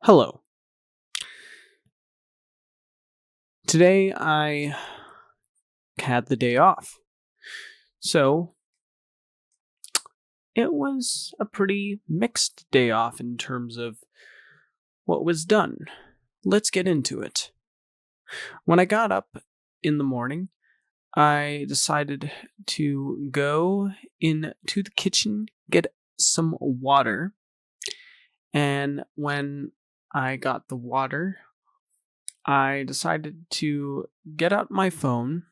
Hello. Today I had the day off. So it was a pretty mixed day off in terms of what was done. Let's get into it. When I got up in the morning, I decided to go into the kitchen, get some water. And when I got the water, I decided to get out my phone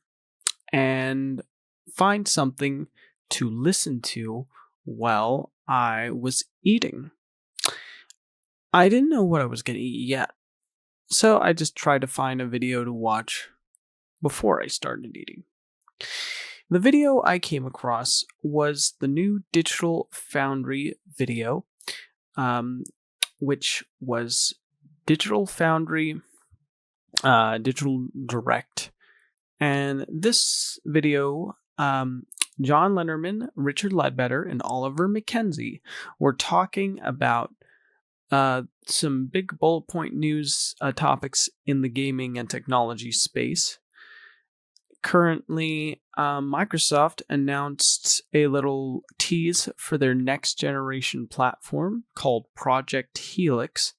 and find something to listen to while I was eating. I didn't know what I was going to eat yet, so I just tried to find a video to watch before I started eating. The video I came across was the new Digital Foundry video, which was Digital Foundry, Digital Direct. And this video, John Lennerman, Richard Ledbetter, and Oliver McKenzie were talking about some big bullet point news topics in the gaming and technology space. Currently, Microsoft announced a little tease for their next generation platform called Project Helix,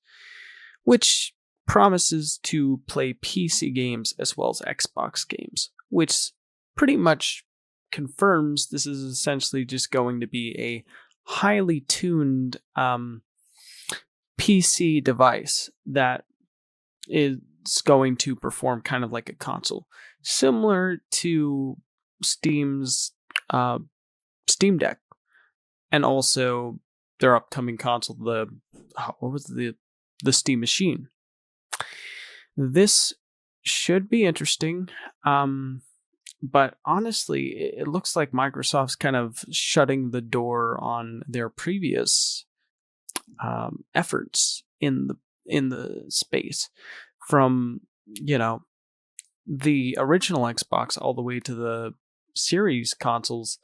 which promises to play PC games as well as Xbox games, which pretty much confirms this is essentially just going to be a highly tuned PC device that is going to perform kind of like a console, similar to Steam's Steam Deck, and also their upcoming console, the Steam Machine. This should be interesting, but honestly, it looks like Microsoft's kind of shutting the door on their previous efforts in the space, from the original Xbox all the way to the Series consoles.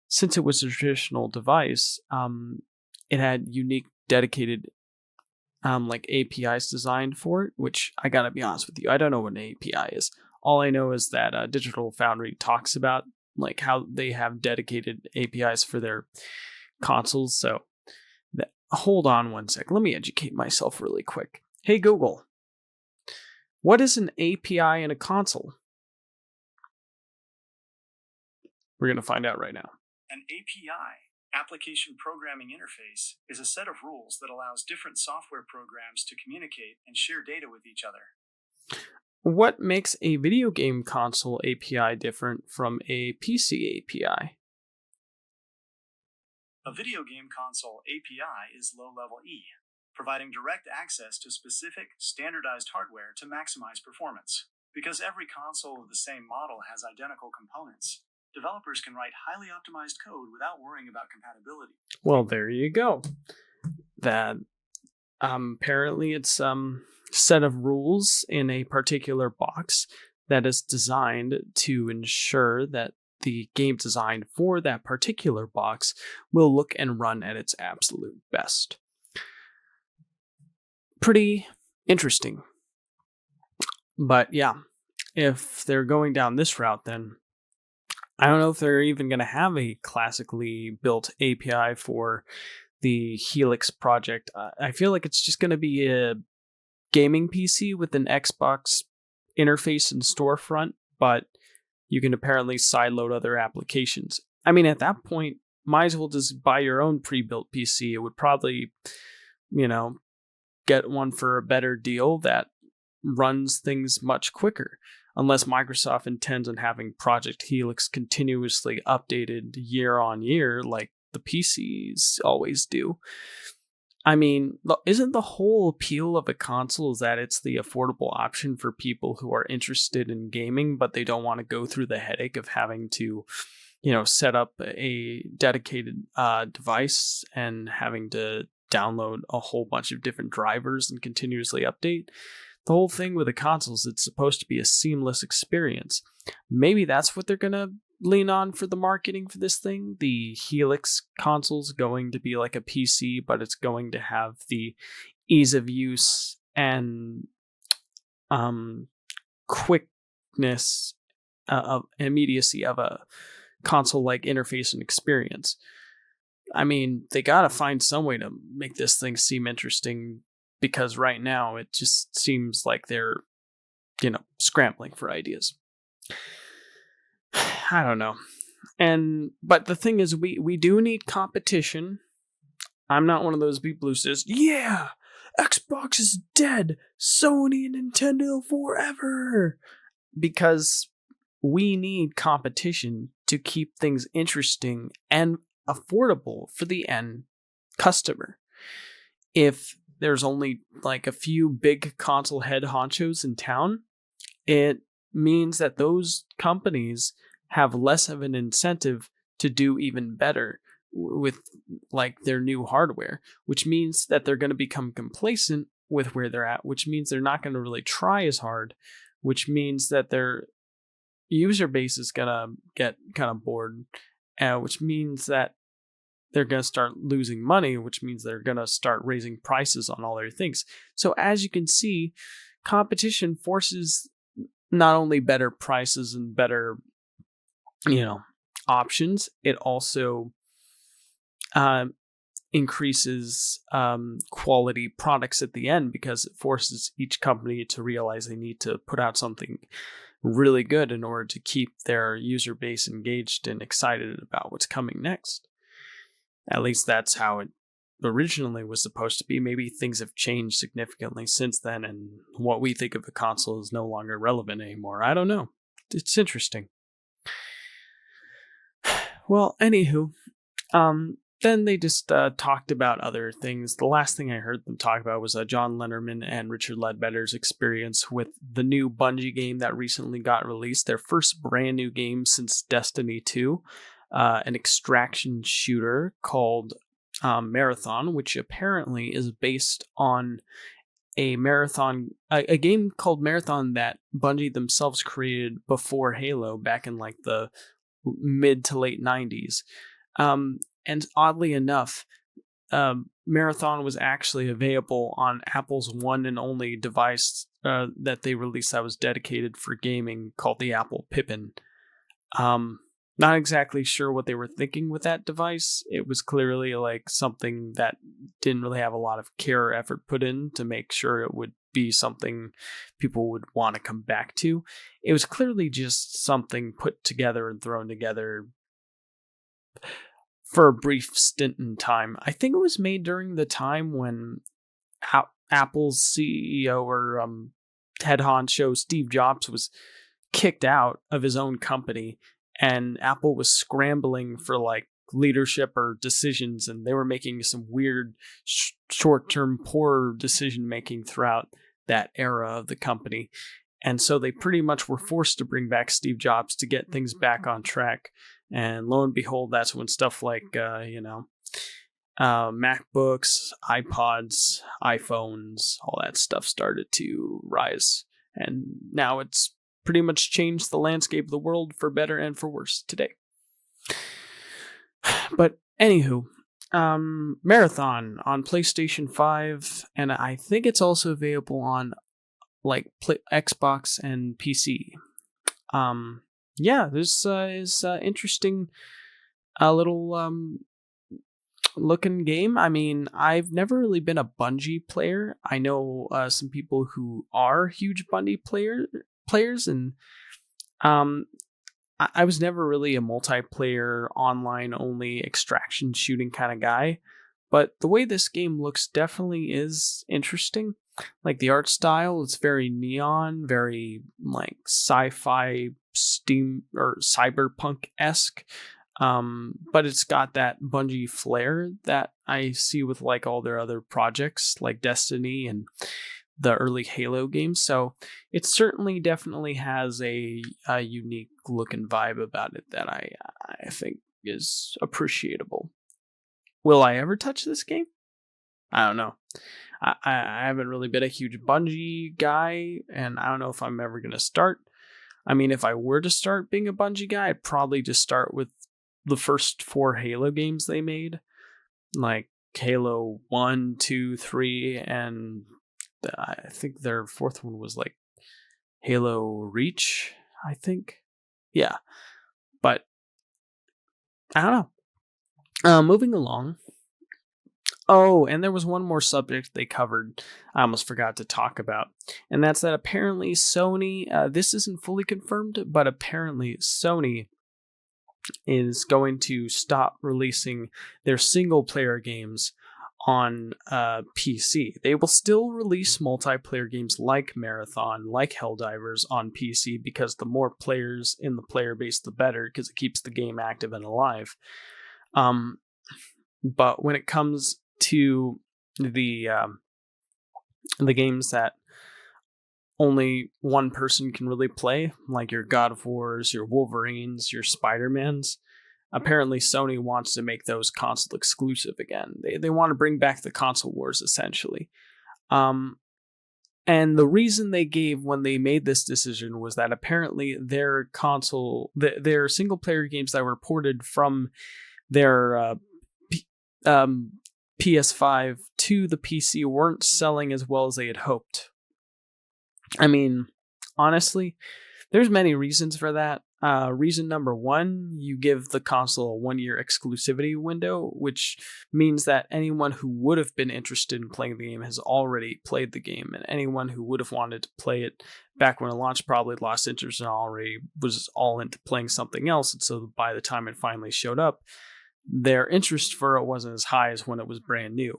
Since it was a traditional device, it had unique dedicated like APIs designed for it, which I gotta be honest with you, I don't know what an API is. All I know is that Digital Foundry talks about like how they have dedicated APIs for their consoles. So hold on one sec. Let me educate myself really quick. Hey Google, what is an API in a console? We're gonna find out right now. An API, Application Programming Interface, is a set of rules that allows different software programs to communicate and share data with each other. What makes a video game console API different from a PC API? A video game console API is low-level E, providing direct access to specific, standardized hardware to maximize performance. Because every console of the same model has identical components, developers can write highly optimized code without worrying about compatibility. Well, there you go. That apparently it's set of rules in a particular box that is designed to ensure that the game designed for that particular box will look and run at its absolute best. Pretty interesting. But yeah, if they're going down this route, then I don't know if they're even going to have a classically built API for the Helix project. I feel like it's just going to be a gaming PC with an Xbox interface and storefront, but you can apparently sideload other applications. I mean, at that point, might as well just buy your own pre-built PC. It would probably, get one for a better deal that runs things much quicker, unless Microsoft intends on having Project Helix continuously updated year on year like the PCs always do. I mean, isn't the whole appeal of a console is that it's the affordable option for people who are interested in gaming, but they don't want to go through the headache of having to, set up a dedicated device and having to download a whole bunch of different drivers and continuously update? The whole thing with the consoles, it's supposed to be a seamless experience. Maybe that's what they're going to lean on for the marketing for this thing. The Helix console's going to be like a PC, but it's going to have the ease of use and quickness of immediacy of a console like interface and experience. I mean, they gotta find some way to make this thing seem interesting, because right now it just seems like they're, scrambling for ideas. I don't know. But the thing is, we do need competition. I'm not one of those people who says, yeah, Xbox is dead, Sony and Nintendo forever. Because we need competition to keep things interesting and affordable for the end customer. If there's only like a few big console head honchos in town, it means that those companies have less of an incentive to do even better with like their new hardware, which means that they're going to become complacent with where they're at, which means they're not going to really try as hard, which means that their user base is going to get kind of bored, which means that they're going to start losing money, which means they're going to start raising prices on all their things. So as you can see, competition forces not only better prices and better, options, it also increases quality products at the end, because it forces each company to realize they need to put out something really good in order to keep their user base engaged and excited about what's coming next. At least that's how it originally was supposed to be. Maybe things have changed significantly since then, and what we think of a console is no longer relevant anymore. I don't know. It's interesting. Well, anywho, then they just talked about other things. The last thing I heard them talk about was John Lennerman and Richard Ledbetter's experience with the new Bungie game that recently got released, their first brand new game since Destiny 2, an extraction shooter called Marathon, which apparently is based on a game called Marathon that Bungie themselves created before Halo back in like the mid to late 90s. And oddly enough, Marathon was actually available on Apple's one and only device that they released that was dedicated for gaming, called the Apple Pippin. Not exactly sure what they were thinking with that device. It was clearly like something that didn't really have a lot of care or effort put in to make sure it would be something people would want to come back to. It was clearly just something put together and thrown together for a brief stint in time. I think it was made during the time when Apple's CEO or head honcho Steve Jobs was kicked out of his own company, and Apple was scrambling for like leadership or decisions, and they were making some weird short-term poor decision making throughout that era of the company. And so they pretty much were forced to bring back Steve Jobs to get things back on track. And lo and behold, that's when stuff like, MacBooks, iPods, iPhones, all that stuff started to rise. And now it's pretty much changed the landscape of the world for better and for worse today. But anywho, Marathon on PlayStation 5, and I think it's also available on like Xbox and PC. This is interesting, little looking game. I mean, I've never really been a Bungie player. I know some people who are huge Bungie players, and I was never really a multiplayer, online only extraction shooting kind of guy. But the way this game looks definitely is interesting. Like the art style, it's very neon, very like sci-fi, steam or cyberpunk-esque. But it's got that Bungie flair that I see with like all their other projects like Destiny and the early Halo games. So it certainly definitely has a unique look and vibe about it that I think is appreciable. Will I ever touch this game? I don't know. I haven't really been a huge Bungie guy, and I don't know if I'm ever going to start. I mean, if I were to start being a Bungie guy, I'd probably just start with the first 4 Halo games they made. Like, Halo 1, 2, 3, and I think their fourth one was like Halo Reach, I think. Yeah, but I don't know. Moving along. Oh, and there was one more subject they covered I almost forgot to talk about, and that's that apparently Sony, this isn't fully confirmed, but apparently Sony is going to stop releasing their single player games on PC. They will still release multiplayer games like Marathon, like Helldivers on PC because the more players in the player base, the better, because it keeps the game active and alive. But when it comes to the games that only one person can really play, like your God of Wars, your Wolverines, your Spider-Mans, apparently Sony wants to make those console exclusive again. They want to bring back the console wars, essentially. And the reason they gave when they made this decision was that apparently their their single player games that were ported from their PS5 to the PC weren't selling as well as they had hoped. I mean, honestly, there's many reasons for that. Reason number one, you give the console a 1-year exclusivity window, which means that anyone who would have been interested in playing the game has already played the game, and anyone who would have wanted to play it back when it launched probably lost interest and already was all into playing something else. And so by the time it finally showed up, their interest for it wasn't as high as when it was brand new.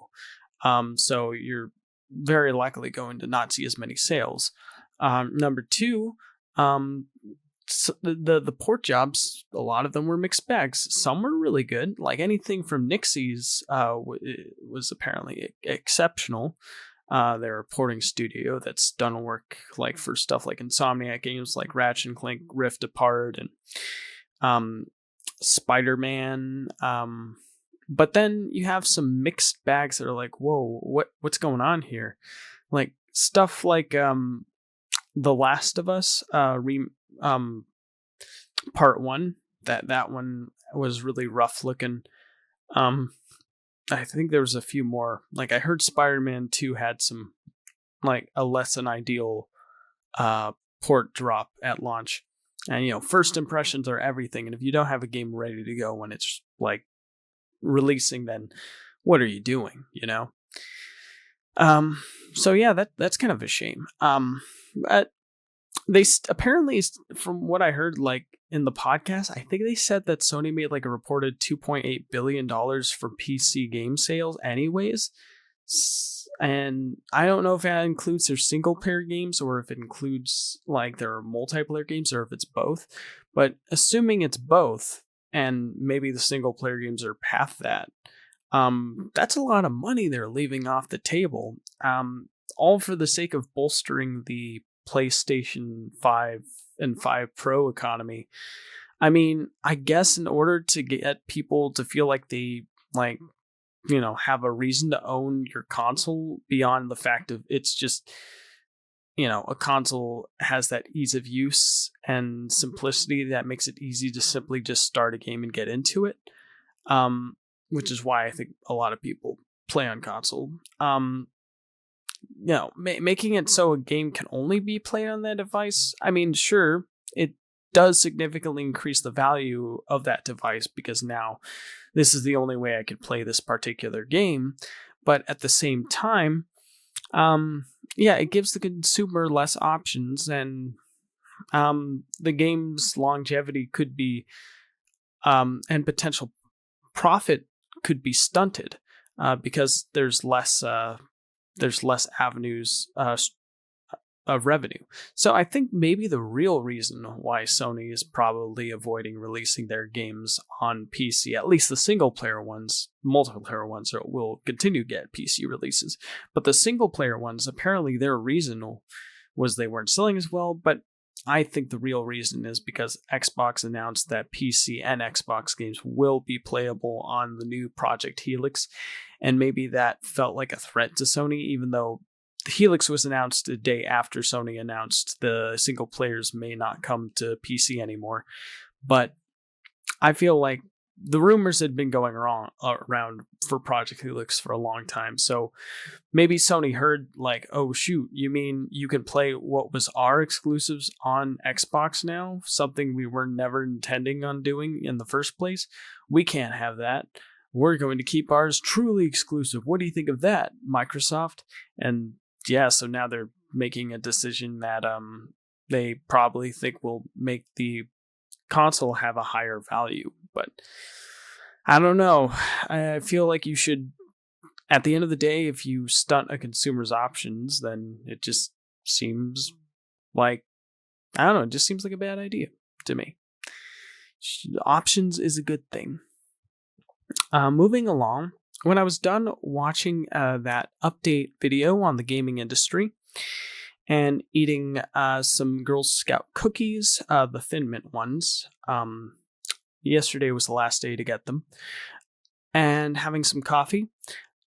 So you're very likely going to not see as many sales. Number two, so the port jobs, a lot of them were mixed bags. Some were really good, like anything from Nixie's was apparently exceptional. They're a porting studio that's done work like for stuff like Insomniac games like Ratchet and Clank Rift Apart and Spider-Man. But then you have some mixed bags that are like, whoa, what's going on here? Like stuff like The Last of Us Part 1. That one was really rough looking. I think there was a few more. Like I heard Spider-Man 2 had some like a less than ideal port drop at launch. And first impressions are everything. And if you don't have a game ready to go when it's like releasing, then what are you doing? So yeah, that's kind of a shame. But they apparently, from what I heard, like in the podcast, I think they said that Sony made like a reported $2.8 billion for PC game sales anyways. And I don't know if that includes their single player games or if it includes like their multiplayer games or if it's both. But assuming it's both, and maybe the single player games are half that, that's a lot of money they're leaving off the table. All for the sake of bolstering the PlayStation 5 and 5 Pro economy. I mean, I guess in order to get people to feel like they have a reason to own your console beyond the fact of it's just a console has that ease of use and simplicity that makes it easy to simply just start a game and get into it, which is why I think a lot of people play on console. Making it so a game can only be played on that device, I mean, sure, it does significantly increase the value of that device because now this is the only way I could play this particular game. But at the same time, it gives the consumer less options, and the game's longevity could be and potential profit could be stunted because there's less avenues of revenue. So I think maybe the real reason why Sony is probably avoiding releasing their games on PC, at least the single player ones, multiplayer ones will continue to get PC releases, but the single player ones, apparently their reason was they weren't selling as well. But I think the real reason is because Xbox announced that PC and Xbox games will be playable on the new Project Helix, and maybe that felt like a threat to Sony, even though the Helix was announced a day after Sony announced the single players may not come to PC anymore. But I feel like the rumors had been going around for Project Helix for a long time. So maybe Sony heard like, oh shoot, you mean you can play what was our exclusives on Xbox now? Something we were never intending on doing in the first place? We can't have that. We're going to keep ours truly exclusive. What do you think of that, Microsoft? And yeah, so now they're making a decision that they probably think will make the console have a higher value. But I don't know. I feel like you should, at the end of the day, if you stunt a consumer's options, then it just seems like, I don't know, it just seems like a bad idea to me. Options is a good thing. Moving along, when I was done watching that update video on the gaming industry and eating some Girl Scout cookies, the Thin Mint ones, yesterday was the last day to get them, and having some coffee,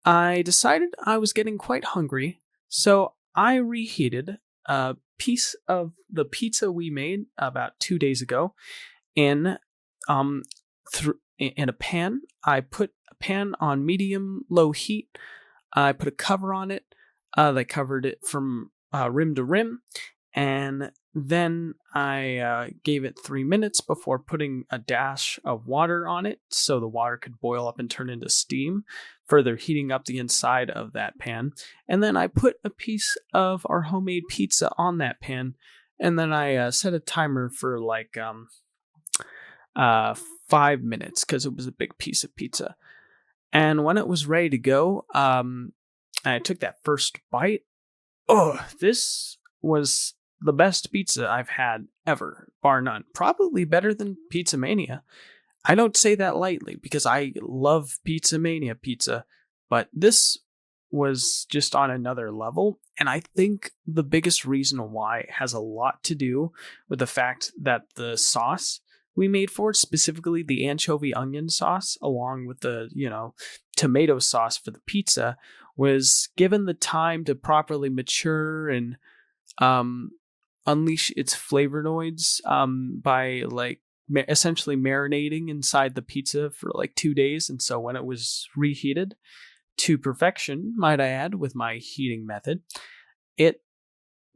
I decided I was getting quite hungry, so I reheated a piece of the pizza we made about 2 days ago in in a pan. I put a pan on medium-low heat. I put a cover on it that covered it from rim to rim, and then I gave it 3 minutes before putting a dash of water on it so the water could boil up and turn into steam, further heating up the inside of that pan. And then I put a piece of our homemade pizza on that pan, and then I set a timer for like 5 minutes because it was a big piece of pizza. And when it was ready to go, I took that first bite. Oh, this was the best pizza I've had ever, bar none. Probably better than Pizza Mania. I don't say that lightly because I love Pizza Mania pizza, but this was just on another level. And I think the biggest reason why has a lot to do with the fact that the sauce we made for it, specifically the anchovy onion sauce, along with the, tomato sauce for the pizza, was given the time to properly mature and unleash its flavonoids by like essentially marinating inside the pizza for like 2 days. And so when it was reheated to perfection, might I add, with my heating method, it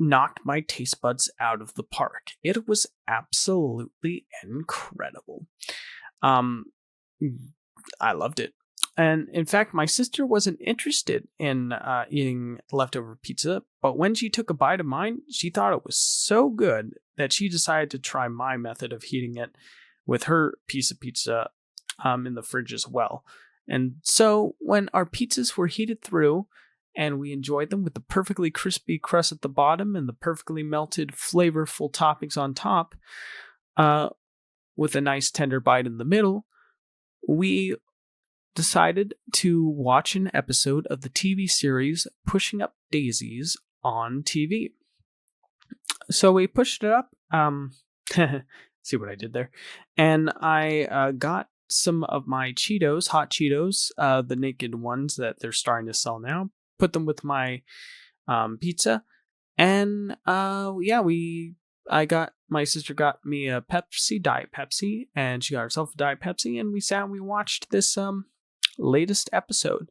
knocked my taste buds out of the park. It was absolutely incredible. I loved it. And in fact, my sister wasn't interested in eating leftover pizza, but when she took a bite of mine, she thought it was so good that she decided to try my method of heating it with her piece of pizza in the fridge as well. And so when our pizzas were heated through and we enjoyed them with the perfectly crispy crust at the bottom and the perfectly melted, flavorful toppings on top, with a nice tender bite in the middle, we decided to watch an episode of the TV series Pushing Up Daisies on TV. So we pushed it up. See what I did there? And I got some of my Cheetos, hot Cheetos, the naked ones that they're starting to sell now, put them with my pizza. And my sister got me a Diet Pepsi, and she got herself a Diet Pepsi, and we sat and we watched this latest episode.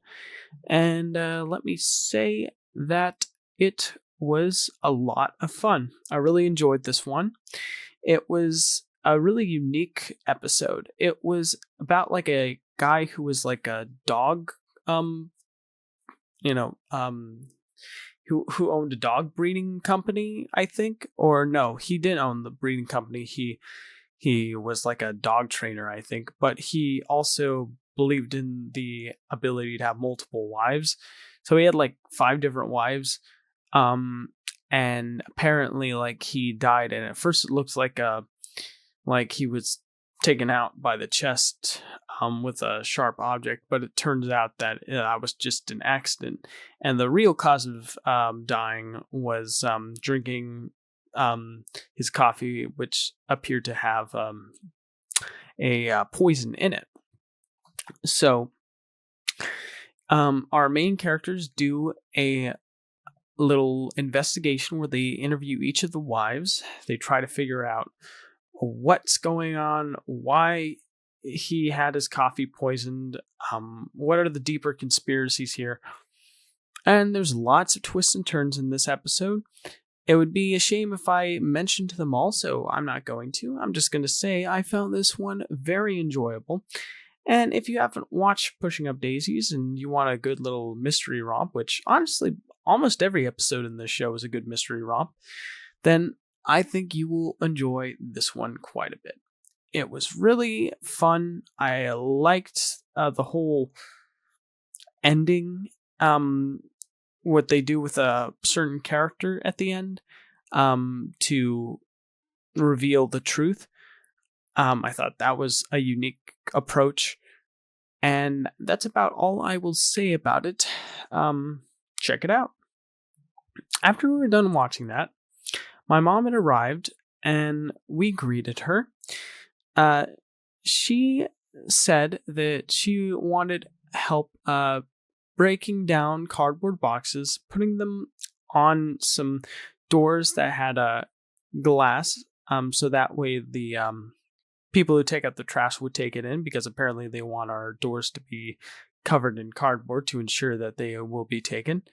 And let me say that it was a lot of fun. I really enjoyed this one. It was a really unique episode. It was about like a guy who was like a dog, who owned a dog breeding company, I think. Or no, he didn't own the breeding company. He was like a dog trainer, I think, but he also believed in the ability to have multiple wives. So he had like 5 different wives. And apparently like he died, and at first it looks like he was taken out by the chest with a sharp object, but it turns out that it was just an accident. And the real cause of dying was drinking his coffee, which appeared to have a poison in it. So our main characters do a little investigation where they interview each of the wives. They try to figure out what's going on, why he had his coffee poisoned? What are the deeper conspiracies here? And there's lots of twists and turns in this episode. It would be a shame if I mentioned them all, so I'm not going to. I'm just going to say I found this one very enjoyable. And if you haven't watched Pushing Up Daisies and you want a good little mystery romp, which honestly, almost every episode in this show is a good mystery romp, then I think you will enjoy this one quite a bit. It was really fun. I liked the whole ending, what they do with a certain character at the end to reveal the truth. I thought that was a unique approach. And that's about all I will say about it. Check it out. After we were done watching that, my mom had arrived and we greeted her. She said that she wanted help breaking down cardboard boxes, putting them on some doors that had glass, so that way the people who take out the trash would take it in, because apparently they want our doors to be covered in cardboard to ensure that they will be taken.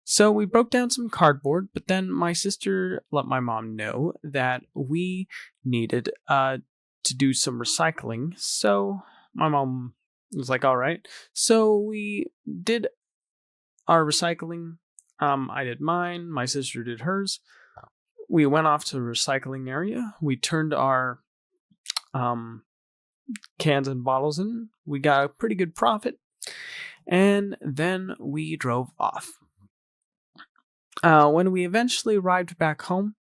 So we broke down some cardboard, but then my sister let my mom know that we needed to do some recycling. So my mom was like, all right. So we did our recycling. I did mine. My sister did hers. We went off to the recycling area. We turned our cans and bottles in. We got a pretty good profit. And then we drove off. When we eventually arrived back home,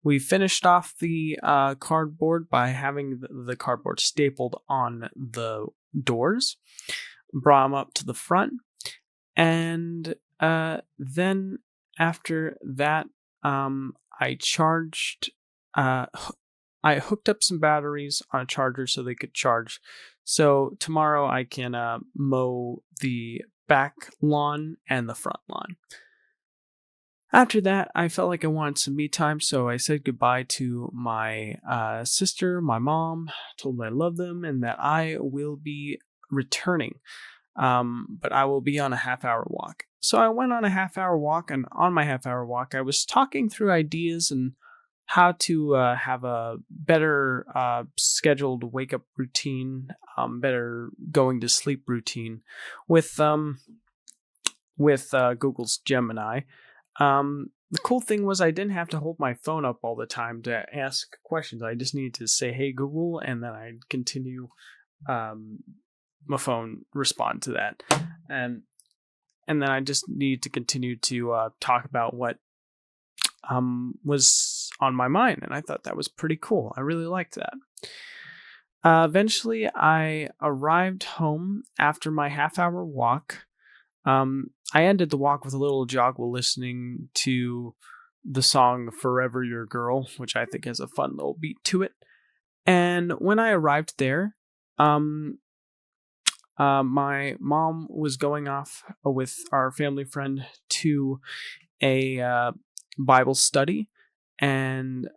we finished off the cardboard by having the cardboard stapled on the doors, brought them up to the front, and then after that, I hooked up some batteries on a charger so they could charge. So tomorrow I can mow the back lawn and the front lawn. After that, I felt like I wanted some me time, so I said goodbye to my sister, my mom, told them I love them, and that I will be returning, but I will be on a half-hour walk. So I went on a half-hour walk, and on my half-hour walk, I was talking through ideas and how to have a better scheduled wake-up routine, better going-to-sleep routine with Google's Gemini. The cool thing was I didn't have to hold my phone up all the time to ask questions. I just needed to say, hey, Google, and then I'd continue my phone respond to that. And then I just needed to continue to talk about what was on my mind. And I thought that was pretty cool. I really liked that. Eventually, I arrived home after my half-hour walk. I ended the walk with a little jog while listening to the song Forever Your Girl, which I think has a fun little beat to it. And when I arrived there, my mom was going off with our family friend to a Bible study. And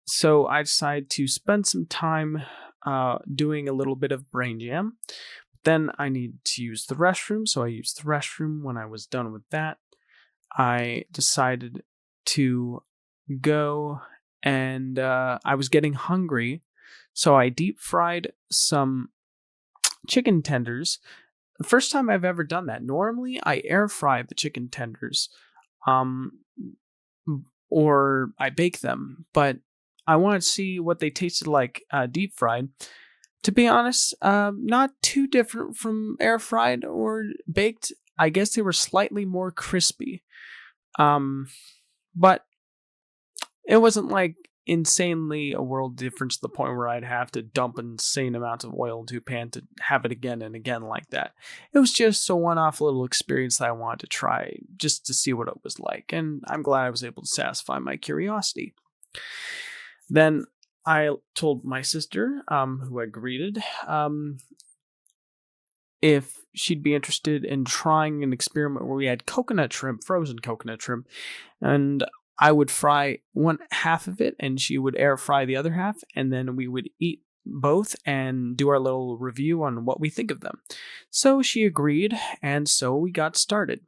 so I decided to spend some time doing a little bit of brain jam. Then I needed to use the restroom, so I used the restroom. When I was done with that, I decided to go, and I was getting hungry, so I deep fried some chicken tenders. The first time I've ever done that. Normally, I air fry the chicken tenders, or I bake them, but I wanted to see what they tasted like deep fried. To be honest, not too different from air fried or baked. I guess they were slightly more crispy. But it wasn't like insanely a world difference to the point where I'd have to dump insane amounts of oil into a pan to have it again and again like that. It was just a one-off little experience that I wanted to try just to see what it was like. And I'm glad I was able to satisfy my curiosity. Then I told my sister, who I greeted, if she'd be interested in trying an experiment where we had coconut shrimp, frozen coconut shrimp, and I would fry one half of it and she would air fry the other half, and then we would eat both and do our little review on what we think of them. So she agreed, and so we got started.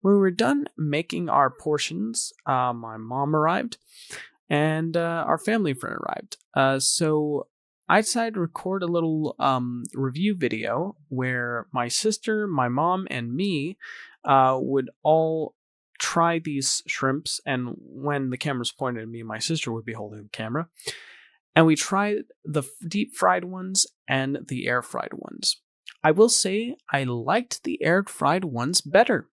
When we were done making our portions, my mom arrived, and our family friend arrived. So I decided to record a little review video where my sister, my mom, and me would all try these shrimps. And when the camera's pointed at me, my sister would be holding the camera. And we tried the deep fried ones and the air fried ones. I will say I liked the air fried ones better.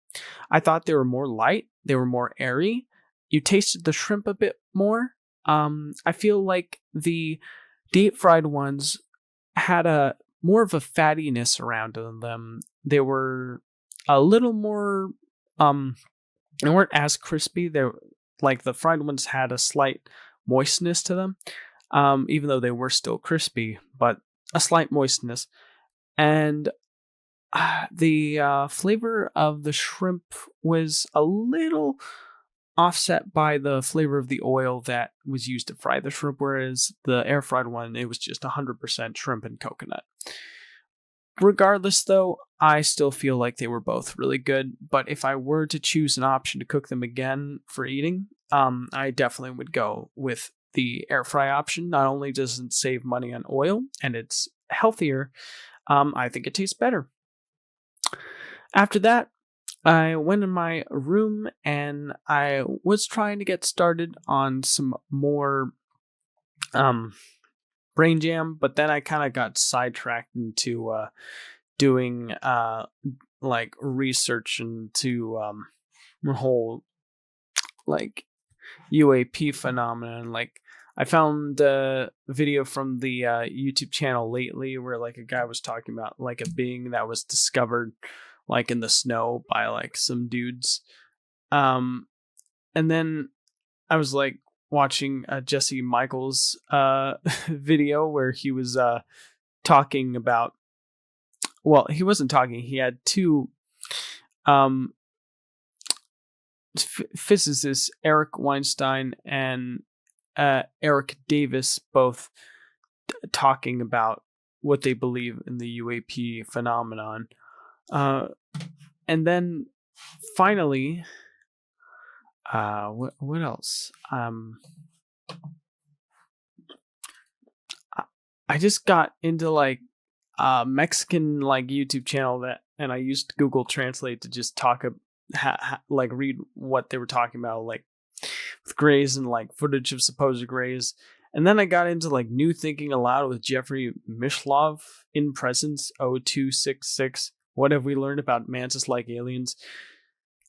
I thought they were more light, they were more airy. You tasted the shrimp a bit more. I feel like the deep fried ones had a more of a fattiness around them. They were a little more they weren't as crispy. They were, like the fried ones had a slight moistness to them. Even though they were still crispy, but a slight moistness. And the flavor of the shrimp was a little offset by the flavor of the oil that was used to fry the shrimp, whereas the air fried one, it was just 100% shrimp and coconut. Regardless, though, I still feel like they were both really good, but if I were to choose an option to cook them again for eating, I definitely would go with the air fry option. Not only does it save money on oil and it's healthier, I think it tastes better. After that, I went in my room and I was trying to get started on some more brain jam, but then I kind of got sidetracked into doing like research into the whole like UAP phenomenon. Like I found a video from the YouTube channel lately where like a guy was talking about like a being that was discovered like in the snow by like some dudes. And then I was like watching Jesse Michaels video where he was talking about, well, he wasn't talking, he had two physicists, Eric Weinstein and Eric Davis, both talking about what they believe in the UAP phenomenon. And then finally, what else? I just got into like a Mexican like YouTube channel that, and I used Google Translate to just talk like read what they were talking about, like with grays and like footage of supposed grays. And then I got into like New Thinking Aloud with Jeffrey Mishlove in Presence 0266. What have we learned about mantis like aliens?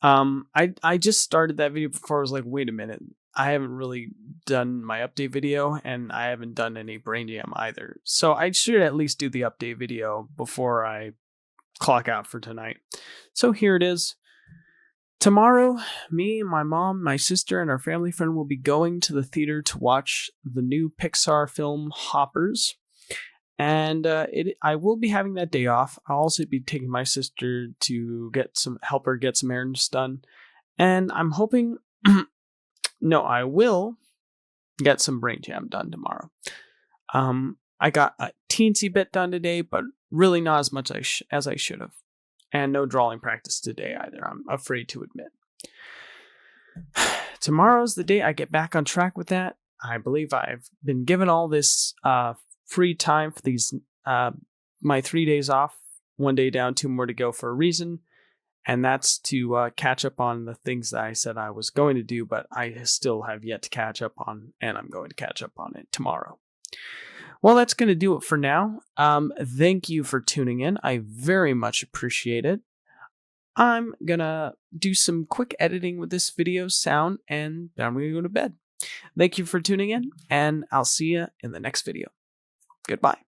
I just started that video before I was like, wait a minute, I haven't really done my update video and I haven't done any brain jam either. So I should at least do the update video before I clock out for tonight. So here it is. Tomorrow, me, my mom, my sister, and our family friend will be going to the theater to watch the new Pixar film Hoppers. And I will be having that day off. I'll also be taking my sister to help her get some errands done. And I'm hoping, no, I will get some brain jam done tomorrow. I got a teensy bit done today, but really not as much as I should have. And no drawing practice today either, I'm afraid to admit. Tomorrow's the day I get back on track with that. I believe I've been given all this free time for these my 3 days off, 1 day down, 2 more to go for a reason, and that's to catch up on the things that I said I was going to do, but I still have yet to catch up on, and I'm going to catch up on it tomorrow. Well, that's going to do it for now. Thank you for tuning in. I very much appreciate it. I'm going to do some quick editing with this video sound, and then I'm going to go to bed. Thank you for tuning in, and I'll see you in the next video. Goodbye.